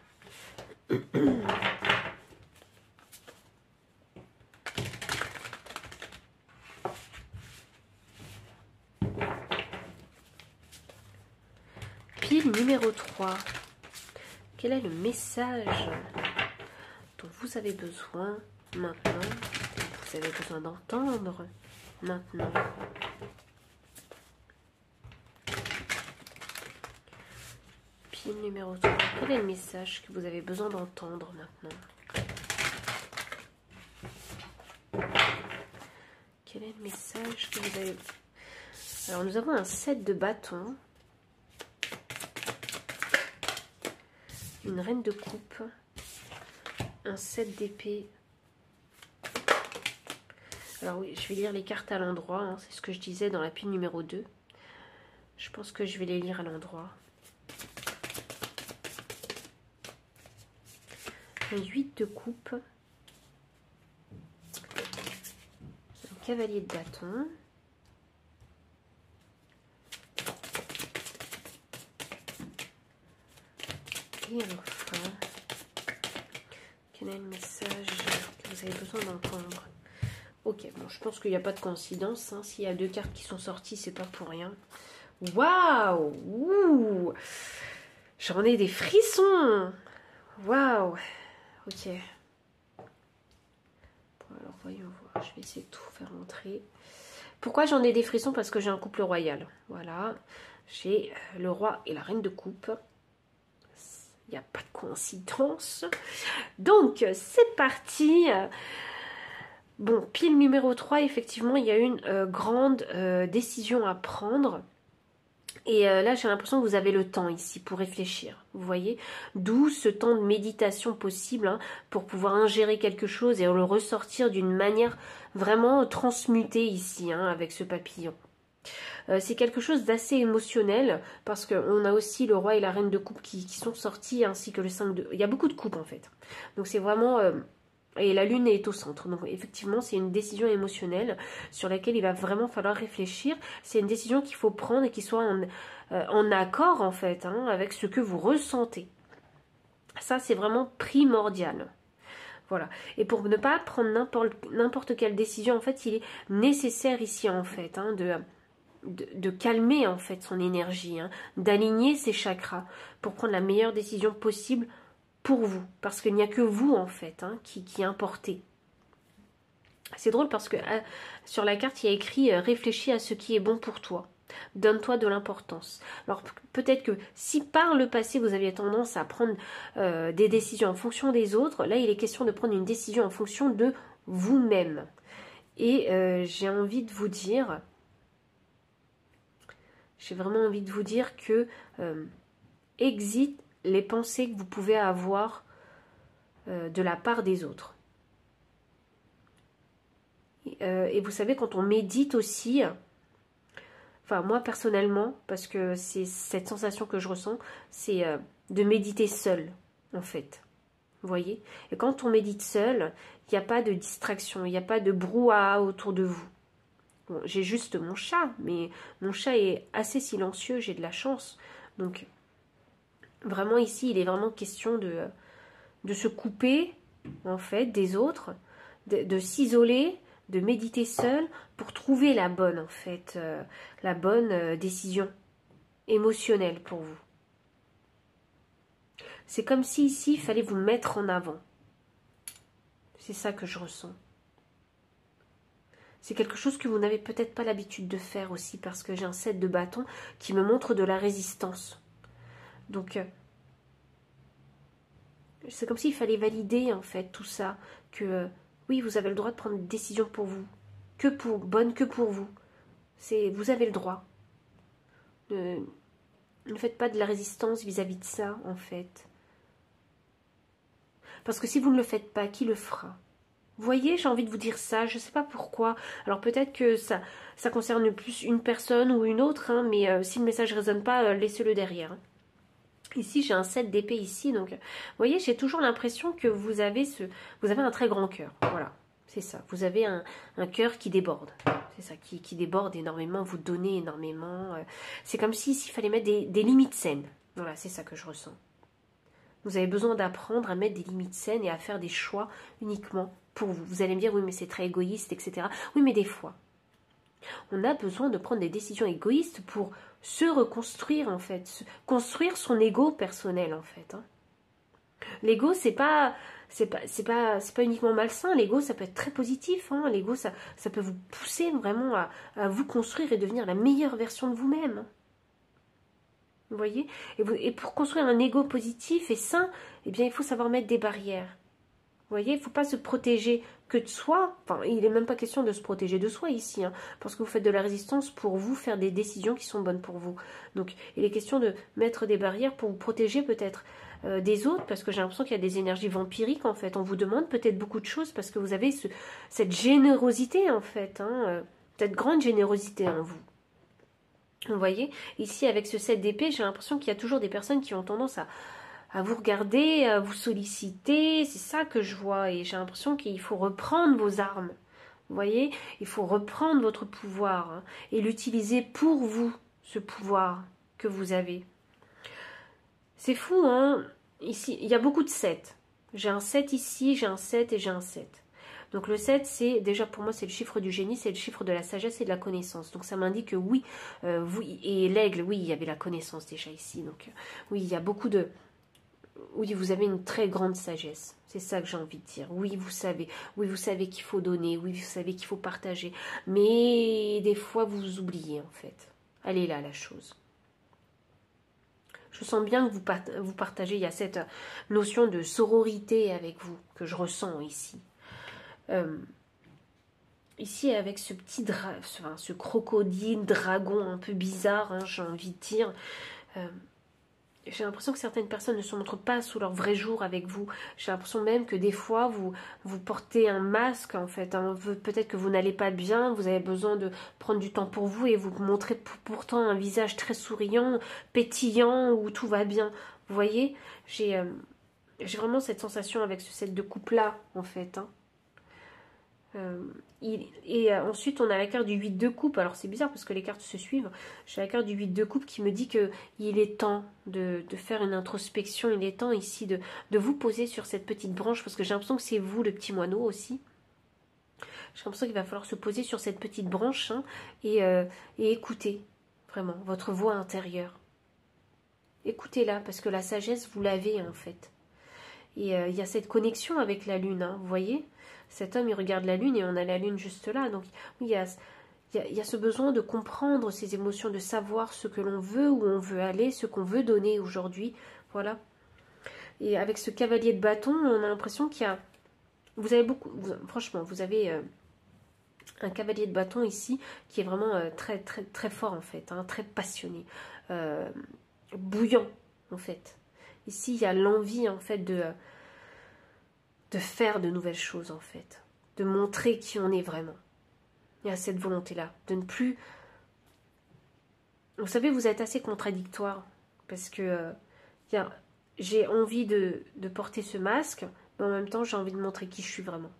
Pile numéro 3. Quel est le message dont vous avez besoin maintenant, vous avez besoin d'entendre maintenant? Pile numéro 3. Quel est le message que vous avez besoin d'entendre maintenant? Quel est le message que vous avez... Alors, nous avons un 7 de bâton. Une reine de coupe. Un 7 d'épée. Alors oui, je vais lire les cartes à l'endroit. C'est ce que je disais dans la pile numéro 2. Je pense que je vais les lire à l'endroit. Un 8 de coupe. Un cavalier de bâton. Et enfin, quel est le message que vous avez besoin d'entendre? Ok, bon, je pense qu'il n'y a pas de coïncidence. S'il y a deux cartes qui sont sorties, c'est pas pour rien. Waouh! J'en ai des frissons! Waouh! Ok. Bon, alors, voyons voir. Je vais essayer de tout faire entrer. Pourquoi j'en ai des frissons? Parce que j'ai un couple royal. Voilà. J'ai le roi et la reine de coupe. Il n'y a pas de coïncidence. Donc, c'est parti. Bon, pile numéro 3, effectivement, il y a une grande décision à prendre. Et là, j'ai l'impression que vous avez le temps ici pour réfléchir. Vous voyez? D'où ce temps de méditation possible pour pouvoir ingérer quelque chose et le ressortir d'une manière vraiment transmutée ici, avec ce papillon. C'est quelque chose d'assez émotionnel parce qu'on a aussi le roi et la reine de coupe qui sont sortis ainsi que le 5 de... Il y a beaucoup de coupes en fait. Donc c'est vraiment Et la lune est au centre. Donc effectivement, c'est une décision émotionnelle sur laquelle il va vraiment falloir réfléchir. C'est une décision qu'il faut prendre et qui soit en accord en fait hein, avec ce que vous ressentez. Ça, c'est vraiment primordial. Voilà. Et pour ne pas prendre n'importe quelle décision, en fait, il est nécessaire ici en fait hein, de calmer en fait son énergie, hein, d'aligner ses chakras pour prendre la meilleure décision possible pour vous, parce qu'il n'y a que vous en fait hein, qui importez. C'est drôle parce que sur la carte il y a écrit réfléchis à ce qui est bon pour toi, donne-toi de l'importance. Alors peut-être que si par le passé vous aviez tendance à prendre des décisions en fonction des autres, là il est question de prendre une décision en fonction de vous-même. Et j'ai envie de vous dire, j'ai vraiment envie de vous dire que exit les pensées que vous pouvez avoir de la part des autres. Et vous savez, quand on médite aussi, enfin moi personnellement, parce que c'est cette sensation que je ressens, c'est de méditer seul, en fait. Vous voyez? Et quand on médite seul, il n'y a pas de distraction, il n'y a pas de brouhaha autour de vous. Bon, j'ai juste mon chat, mais mon chat est assez silencieux, j'ai de la chance. Donc, vraiment ici, il est vraiment question de se couper, en fait, des autres, de s'isoler, de méditer seul pour trouver la bonne, en fait, la bonne décision émotionnelle pour vous. C'est comme si ici, il fallait vous mettre en avant. C'est ça que je ressens. C'est quelque chose que vous n'avez peut-être pas l'habitude de faire aussi, parce que j'ai un 7 de bâton qui me montre de la résistance. Donc, c'est comme s'il fallait valider, en fait, tout ça, que oui, vous avez le droit de prendre une décision pour vous, bonne que pour vous. Vous avez le droit. Ne faites pas de la résistance vis-à-vis de ça, en fait. Parce que si vous ne le faites pas, qui le fera? Vous voyez, j'ai envie de vous dire ça, je ne sais pas pourquoi. Alors peut-être que ça concerne plus une personne ou une autre, hein, mais si le message ne résonne pas, laissez-le derrière. Hein. Ici, j'ai un 7 d'épée ici, donc vous voyez, j'ai toujours l'impression que vous avez un très grand cœur. Voilà, c'est ça. Vous avez un cœur qui déborde. C'est ça, qui déborde énormément, vous donnez énormément. C'est comme s'il fallait mettre des limites saines. Voilà, c'est ça que je ressens. Vous avez besoin d'apprendre à mettre des limites saines et à faire des choix uniquement pour vous. Vous allez me dire, oui, mais c'est très égoïste, etc. Oui, mais des fois, on a besoin de prendre des décisions égoïstes pour se reconstruire, en fait. Construire son ego personnel, en fait. Hein. L'ego, c'est pas uniquement malsain. L'ego, ça peut être très positif. Hein. L'ego, ça peut vous pousser vraiment à vous construire et devenir la meilleure version de vous-même. Vous voyez, et pour construire un ego positif et sain, eh bien, il faut savoir mettre des barrières. Vous voyez, il ne faut pas se protéger que de soi. Enfin, il n'est même pas question de se protéger de soi ici, hein, parce que vous faites de la résistance pour vous faire des décisions qui sont bonnes pour vous. Donc, il est question de mettre des barrières pour vous protéger peut-être des autres, parce que j'ai l'impression qu'il y a des énergies vampiriques, en fait. On vous demande peut-être beaucoup de choses, parce que vous avez cette générosité, en fait, hein, cette grande générosité en vous. Vous voyez, ici avec ce 7 d'épée, j'ai l'impression qu'il y a toujours des personnes qui ont tendance à vous regarder, à vous solliciter. C'est ça que je vois et j'ai l'impression qu'il faut reprendre vos armes. Vous voyez, il faut reprendre votre pouvoir hein, et l'utiliser pour vous, ce pouvoir que vous avez. C'est fou, hein. Ici, il y a beaucoup de 7. J'ai un 7 ici, j'ai un 7 et j'ai un 7. Donc le 7, c'est déjà pour moi, c'est le chiffre du génie, c'est le chiffre de la sagesse et de la connaissance. Donc ça m'indique que oui, et l'aigle, oui, il y avait la connaissance déjà ici. Donc oui, il y a beaucoup de... Oui, vous avez une très grande sagesse. C'est ça que j'ai envie de dire. Oui, vous savez qu'il faut donner. Oui, vous savez qu'il faut partager. Mais des fois, vous oubliez en fait. Elle est là, la chose. Je sens bien que vous partagez. Il y a cette notion de sororité avec vous que je ressens ici. Ici avec ce petit ce crocodile dragon un peu bizarre, hein, j'ai envie de dire, j'ai l'impression que certaines personnes ne se montrent pas sous leur vrai jour avec vous. J'ai l'impression même que des fois vous portez un masque en fait, hein. Peut-être que vous n'allez pas bien, vous avez besoin de prendre du temps pour vous et vous montrez pourtant un visage très souriant, pétillant, où tout va bien. Vous voyez, j'ai J'ai vraiment cette sensation avec ce 7 de coupe là, en fait. Hein. Ensuite, on a la carte du 8 de coupe. Alors, c'est bizarre parce que les cartes se suivent. J'ai la carte du 8 de coupe qui me dit qu'il est temps de faire une introspection. Il est temps ici de vous poser sur cette petite branche parce que j'ai l'impression que c'est vous, le petit moineau aussi. J'ai l'impression qu'il va falloir se poser sur cette petite branche hein, et écouter vraiment votre voix intérieure. Écoutez-la parce que la sagesse, vous l'avez en fait. Et il y a cette connexion avec la lune, hein, vous voyez. Cet homme, il regarde la lune et on a la lune juste là. Donc, oui, il y a ce besoin de comprendre ses émotions, de savoir ce que l'on veut, où on veut aller, ce qu'on veut donner aujourd'hui. Voilà. Et avec ce cavalier de bâton, on a l'impression qu'il y a... Vous avez beaucoup... franchement, vous avez un cavalier de bâton ici qui est vraiment très, très, très fort en fait. Hein, très passionné. Bouillant en fait. Ici, il y a l'envie en fait de faire de nouvelles choses en fait, de montrer qui on est vraiment. Il y a cette volonté-là, de ne plus... Vous savez, vous êtes assez contradictoire, parce que j'ai envie de porter ce masque, mais en même temps, j'ai envie de montrer qui je suis vraiment.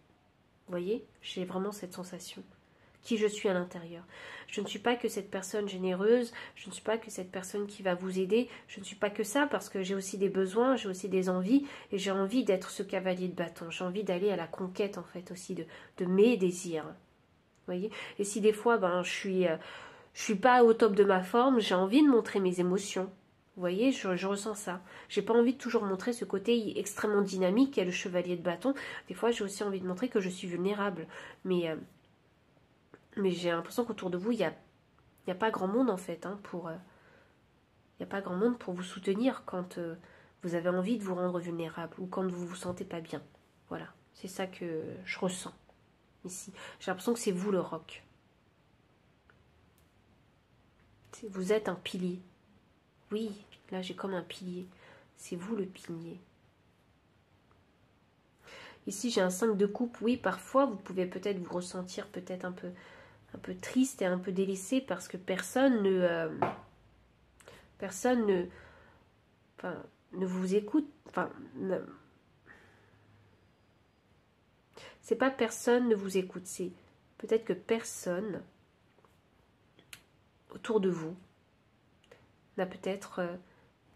Vous voyez, j'ai vraiment cette sensation. Qui je suis à l'intérieur. Je ne suis pas que cette personne généreuse, je ne suis pas que cette personne qui va vous aider, je ne suis pas que ça parce que j'ai aussi des besoins, j'ai aussi des envies et j'ai envie d'être ce cavalier de bâton. J'ai envie d'aller à la conquête en fait aussi de mes désirs. Vous voyez. Et si des fois je suis pas au top de ma forme, j'ai envie de montrer mes émotions. Vous voyez, je ressens ça. J'ai pas envie de toujours montrer ce côté extrêmement dynamique qu'est le chevalier de bâton. Des fois, j'ai aussi envie de montrer que je suis vulnérable. Mais j'ai l'impression qu'autour de vous, il n'y a pas grand monde en fait. Hein, il n'y a pas grand monde pour vous soutenir quand vous avez envie de vous rendre vulnérable ou quand vous vous sentez pas bien. Voilà, c'est ça que je ressens ici. J'ai l'impression que c'est vous le roc. Vous êtes un pilier. Oui, là j'ai comme un pilier. C'est vous le pilier. Ici j'ai un 5 de coupe. Oui, parfois vous pouvez peut-être vous ressentir peut-être un peu triste et un peu délaissé parce que personne ne vous écoute. Enfin, c'est pas personne ne vous écoute, c'est peut-être que personne autour de vous n'a peut-être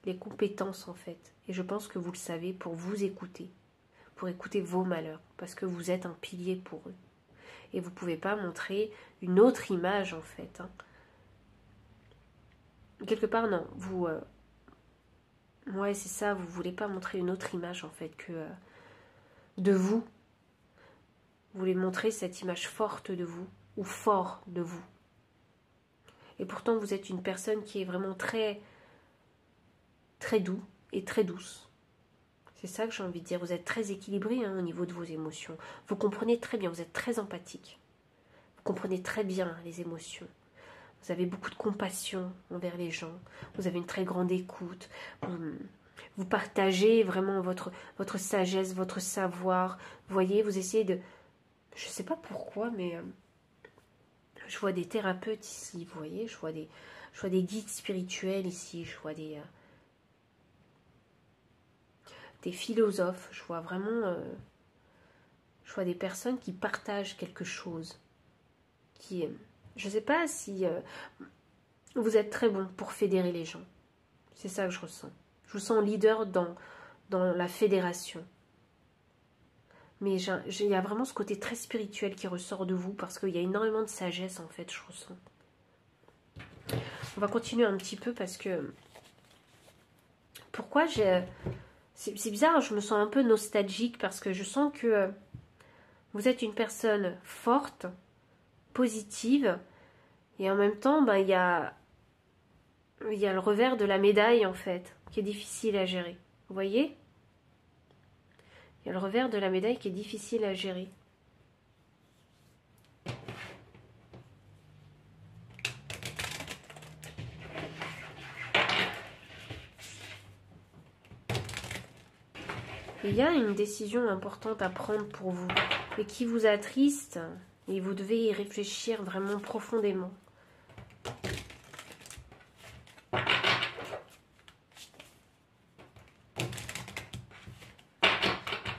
les compétences en fait. Et je pense que vous le savez pour vous écouter, pour écouter vos malheurs, parce que vous êtes un pilier pour eux. Et vous ne pouvez pas montrer une autre image en fait. Hein. Quelque part, non. Ouais, c'est ça, vous ne voulez pas montrer une autre image en fait que de vous. Vous voulez montrer cette image forte de vous, ou fort de vous. Et pourtant, vous êtes une personne qui est vraiment très, très doux et très douce. C'est ça que j'ai envie de dire. Vous êtes très équilibré hein, au niveau de vos émotions. Vous comprenez très bien, vous êtes très empathique. Vous comprenez très bien les émotions. Vous avez beaucoup de compassion envers les gens. Vous avez une très grande écoute. Vous partagez vraiment votre sagesse, votre savoir. Vous voyez, vous essayez de... Je ne sais pas pourquoi, mais je vois des thérapeutes ici, vous voyez. Je vois des guides spirituels ici. Je vois des philosophes. Je vois vraiment... je vois des personnes qui partagent quelque chose. Je ne sais pas si vous êtes très bon pour fédérer les gens. C'est ça que je ressens. Je vous sens leader dans la fédération. Mais il y a vraiment ce côté très spirituel qui ressort de vous parce qu'il y a énormément de sagesse en fait, je ressens. On va continuer un petit peu parce que... Pourquoi c'est bizarre, je me sens un peu nostalgique parce que je sens que vous êtes une personne forte, positive, et en même temps, il y a le revers de la médaille, en fait, qui est difficile à gérer. Vous voyez? Il y a le revers de la médaille qui est difficile à gérer. Il y a une décision importante à prendre pour vous, et qui vous attriste, et vous devez y réfléchir vraiment profondément.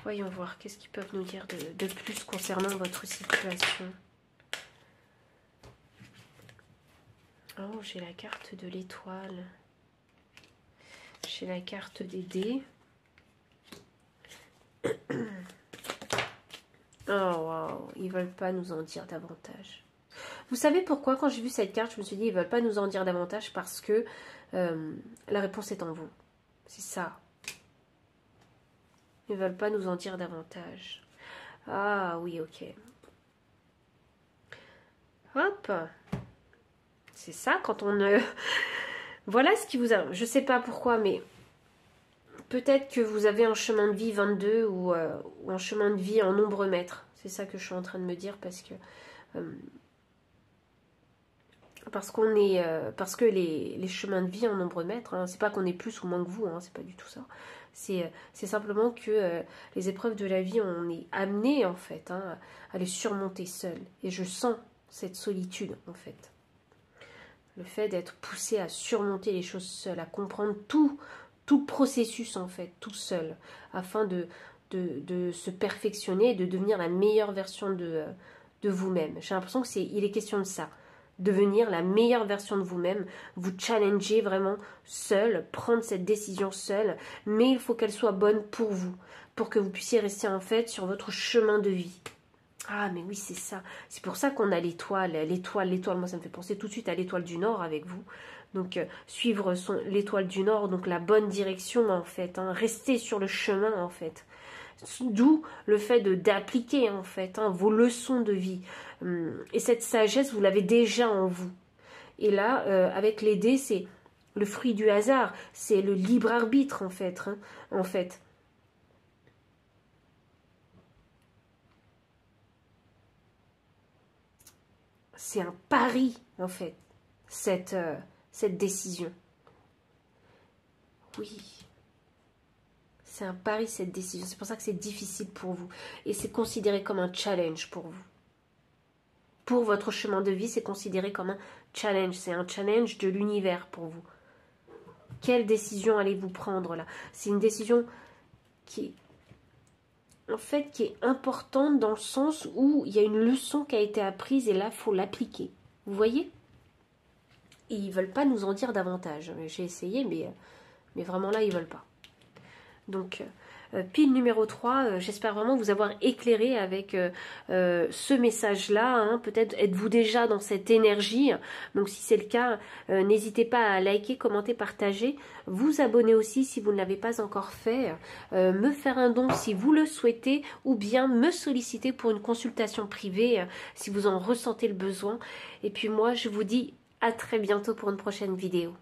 Voyons voir, qu'est-ce qu'ils peuvent nous dire de plus concernant votre situation. Oh, j'ai la carte de l'étoile. J'ai la carte des dés. Oh, waouh, ils veulent pas nous en dire davantage. Vous savez pourquoi, quand j'ai vu cette carte, je me suis dit, ils veulent pas nous en dire davantage parce que la réponse est en vous. C'est ça. Ils veulent pas nous en dire davantage. Ah oui, ok. Hop. C'est ça, quand on... Voilà ce qui vous a... Je sais pas pourquoi, mais... Peut-être que vous avez un chemin de vie 22 ou un chemin de vie en nombre mètres. C'est ça que je suis en train de me dire parce que... parce que les chemins de vie en nombre mètres, hein, c'est pas qu'on est plus ou moins que vous, hein, c'est pas du tout ça. C'est simplement que les épreuves de la vie, on est amené en fait hein, à les surmonter seul. Et je sens cette solitude en fait. Le fait d'être poussé à surmonter les choses seul, à comprendre tout le processus en fait, tout seul, afin de se perfectionner et de devenir la meilleure version de vous-même. J'ai l'impression qu'il est question de ça. Devenir la meilleure version de vous-même, vous challenger vraiment seul, prendre cette décision seul, mais il faut qu'elle soit bonne pour vous, pour que vous puissiez rester en fait sur votre chemin de vie. Ah mais oui c'est ça, c'est pour ça qu'on a l'étoile, moi ça me fait penser tout de suite à l'étoile du Nord avec vous. Donc suivre l'étoile du Nord, donc la bonne direction en fait, hein, rester sur le chemin en fait. D'où le fait d'appliquer en fait hein, vos leçons de vie. Et cette sagesse, vous l'avez déjà en vous. Et là, avec les dés, c'est le fruit du hasard, c'est le libre arbitre en fait. Hein, en fait. C'est un pari en fait, cette décision. Oui. C'est un pari cette décision, c'est pour ça que c'est difficile pour vous. Et c'est considéré comme un challenge pour vous. Pour votre chemin de vie, c'est considéré comme un challenge. C'est un challenge de l'univers pour vous. Quelle décision allez-vous prendre là? C'est une décision qui est importante dans le sens où il y a une leçon qui a été apprise et là, il faut l'appliquer. Vous voyez? Et ils ne veulent pas nous en dire davantage. J'ai essayé, mais vraiment là, ils ne veulent pas. Donc, pile numéro 3, j'espère vraiment vous avoir éclairé avec ce message-là. Hein. Peut-être êtes-vous déjà dans cette énergie. Donc, si c'est le cas, n'hésitez pas à liker, commenter, partager. Vous abonner aussi si vous ne l'avez pas encore fait. Me faire un don si vous le souhaitez. Ou bien me solliciter pour une consultation privée si vous en ressentez le besoin. Et puis moi, je vous dis à très bientôt pour une prochaine vidéo.